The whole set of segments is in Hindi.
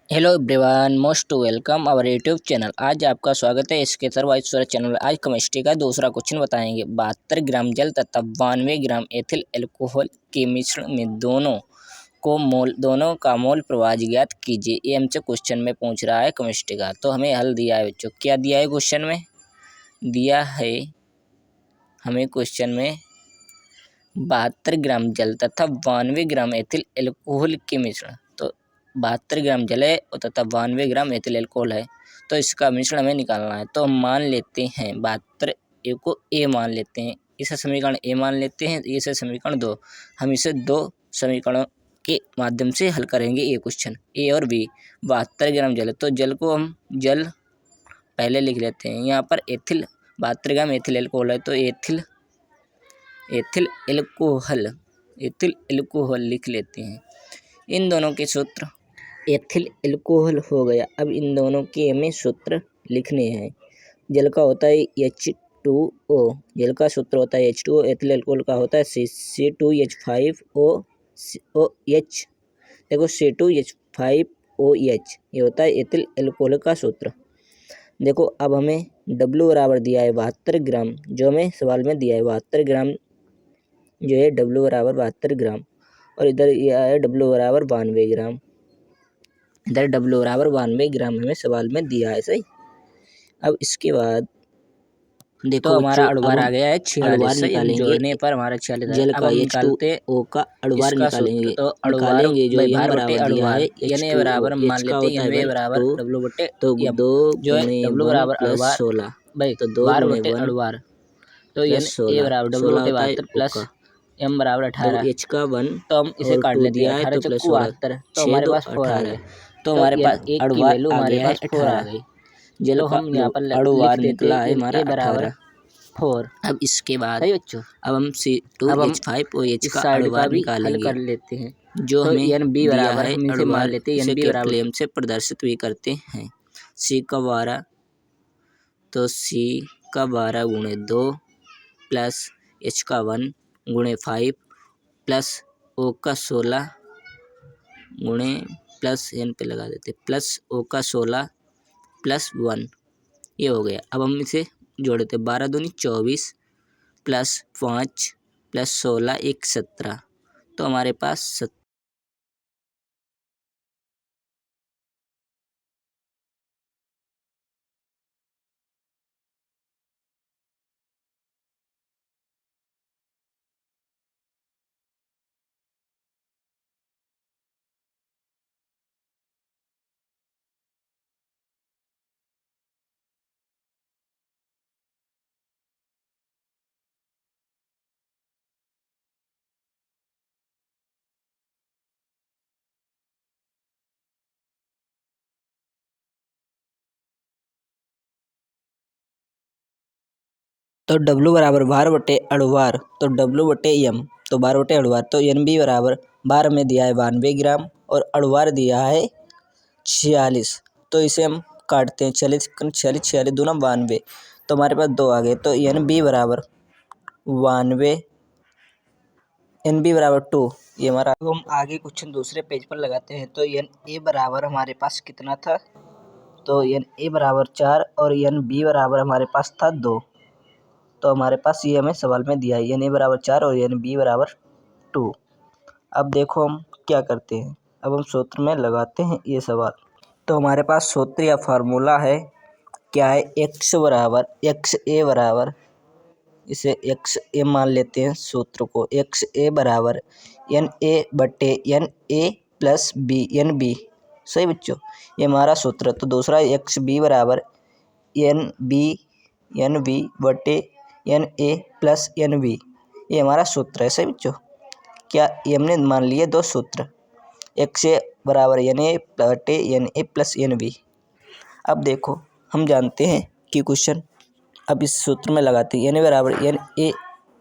Hello everyone, most welcome our YouTube channel. आज आपका स्वागत है इसके सर्वाइश्वर चैनल। आज केमिस्ट्री का दूसरा क्वेश्चन बताएंगे। 72 ग्राम जल तथा 92 ग्राम एथिल एल्कोहल के मिश्रण में दोनों का मोल प्रवाह ज्ञात कीजिए। ये हमसे क्वेश्चन में पूछ रहा है केमिस्ट्री का। तो हमें हल दिया है बच्चों। क्या दिया है क्वेश्चन में? दिया है हमें क्वेश्चन में 72 ग्राम जल तथा 92 ग्राम एथिल एल्कोहल के मिश्रण। तो 72 ग्राम जल है और तथा 92 ग्राम एथिल एल्कोहल है। तो इसका मिश्रण हमें निकालना है। तो हम मान लेते हैं 72 ए को ए मान लेते हैं, इसे समीकरण ए मान लेते हैं, इसे समीकरण 2। हम इसे दो समीकरणों के माध्यम से हल करेंगे ये क्वेश्चन, ए और बी। 72 ग्राम जल है तो जल को हम जल पहले लिख लेते हैं। यहाँ पर एथिल 72 ग्राम एथिल एल्कोहल है तो एथिल एल्कोहल लिख लेते हैं। इन दोनों के सूत्र एथिल एल्कोहल हो गया। अब इन दोनों के हमें सूत्र लिखने हैं। जल का होता है H2O, जल का सूत्र होता है H2O। एथिल एल्कोहल का होता है C2H5OH। देखो C2H5OH ये होता है एथिल एल्कोहल का सूत्र। देखो अब हमें W बराबर दिया है 72 ग्राम, जो हमें सवाल में दिया है 72 ग्राम जो है W बराबर 72 ग्राम, और इधर यह है W बराबर 92 ग्राम। इधर W बराबर 92 ग्राम हमें सवाल में दिया है, सही। अब इसके बाद देखो हमारा अड़वार आ गया है 46। सही, जोड़ने पर हमारा 46 जल अब का हम निकालते H2O का अड़वार निकालेंगे। तो निकालेंगे जो भाई M बार बटे बराबर दिया अड़वार है यानी बराबर H2O, मान H का लेते होता हैं है M बराबर 1 W बटे तो M, 2 जो है गुणे W 1 बराबर प्लस अड़वार 16, भाई तो 2 बार गुणे बटे 1 अड़वार तो प्लस यानी A 16, बराबर W 16 बटे होता है 72 O प्लस का। M बराबर देखो 18। H का 1 तो हम इसे और काट 2 लेते हैं। दिया है 18 तो प्लस चक्कू 16, 72 तो 6 हमारे 2 पास 4 आ 18, गए। तो हमारे पास एक की अड़वार वैल्यू आ हमारे गया है पास 4 आ 18। गई। जल तो का हम यहाँ पर अड़वार लिख देते निकला है हैं हमारा A बराबर 18। 4। अब इसके बाद सही बच्चों, अब हम अब हम C2H5OH इस का साइड का अड़वार भी हल निकालेंगे, कर लेते हैं। जो तो हमें एन बी दिया बराबर है हम इसे मान अड़वार। लेते हैं इसे एन बी बराबर कैपिटल M से प्रदर्शित भी करते हैं। C का 12 तो C का 12 गुणे 2 प्लस H का 1 गुणे 5 प्लस O का 16 गुणे प्लस N पे लगा देते प्लस O का 16 प्लस 1, ये हो गया। अब हम इसे जोड़ देते 12 दूनी 24 प्लस 5 प्लस 16 एक 17, तो हमारे पास तो W बराबर 12 बटे अड़वार तो W बटे M, तो 12 बटे अड़वार तो NB बराबर 12 में दिया है 92 ग्राम और अड़वार दिया है 46। तो इसे हम काटते हैं 46 46 46 दूना 92, तो हमारे पास 2 आ गए। तो NB बराबर 92 NB बराबर 2, ये हमारा। अब हम आगे क्वेश्चन दूसरे पेज पर लगाते हैं। तो NA बराबर हमारे पास कितना था? तो NA बराबर 4 और NB बराबर हमारे पास था 2। तो हमारे पास ये हमें सवाल में दिया है NA बराबर 4 और NB बराबर 2। अब देखो हम क्या करते हैं। अब हम सूत्र में लगाते हैं ये सवाल। तो हमारे पास सूत्र या फार्मूला है, क्या है? एक्स बराबर एक्स ए बराबर, इसे एक्स ए मान लेते हैं सूत्र को। एक्स ए बराबर एन ए बटे N A plus B N B, सही बच्चों, ये हमारा सूत्र। तो दूसरा एक्स बी बराबर एन बी बटे N A plus N B, ये हमारा सूत्र है, सही बच्चों। क्या ये हमने मान लिए दो सूत्र, एक्स ए बराबर एन ए बटे N A plus N B. अब देखो हम जानते हैं कि क्वेश्चन अब इस सूत्र में लगाते हैं। एन ए बराबर एन ए,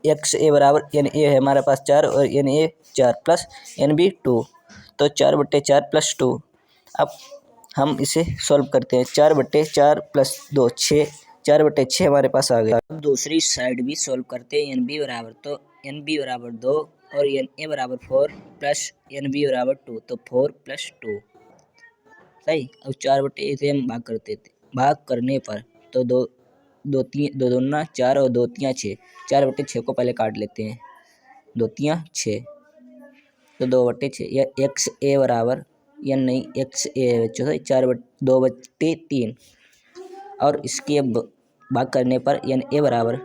एक्स ए बराबर एन ए है हमारे पास 4 और N A 4 plus N B 2, तो 4 बटे 4 प्लस 2। अब हम इसे सॉल्व करते हैं। 4 बटे 4 प्लस 2 6, 4 बटे 6 हमारे पास आ गया। अब दूसरी साइड भी सॉल्व करते हैं। एन बी बराबर, तो एन बी बराबर 2 और एन ए बराबर 4 प्लस एन बी बराबर 2, तो 4 प्लस 2। सही। अब 4/a से हम भाग करते थे, भाग करने पर तो दो दूना 4 और 2 तियाँ 6। 4/6 को पहले काट लेते हैं, 2 तियाँ 6 तो 2/6 या XA बराबर या नहीं XA है बच्चों से 2/3 और इसकी अब भाग करने पर यानी A बराबर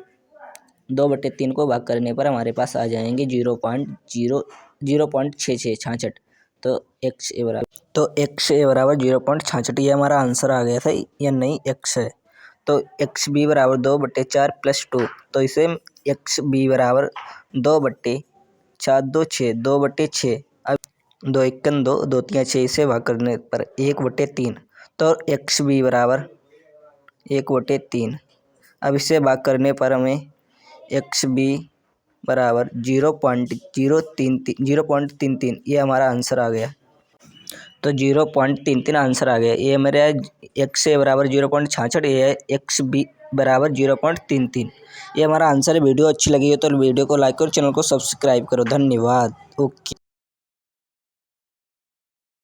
2/3 को भाग करने पर हमारे पास आ जाएंगे 0.66 तो XA बराबर 0.66 ये हमारा आंसर आ गया सही या नहीं X है। तो XB बराबर 2/4 + 2 तो इसे XB बराबर 2/4 2 6 2/6 अब 2 एकन 2 2 तियाँ 6 इसे भाग करने पर 1/3 तो XB बराबर 1/3। अब इसे भाग करने पर हमें XB बराबर 0.33 ये हमारा आंसर आ गया। तो 0.33 आंसर आ गया। ये मेरा XA बराबर 0.66 ये है XB बराबर 0.33 ये हमारा आंसर है। वीडियो अच्छी लगी है तो वीडियो को लाइक करो, चैनल को सब्सक्राइब करो। धन्यवाद। ओके।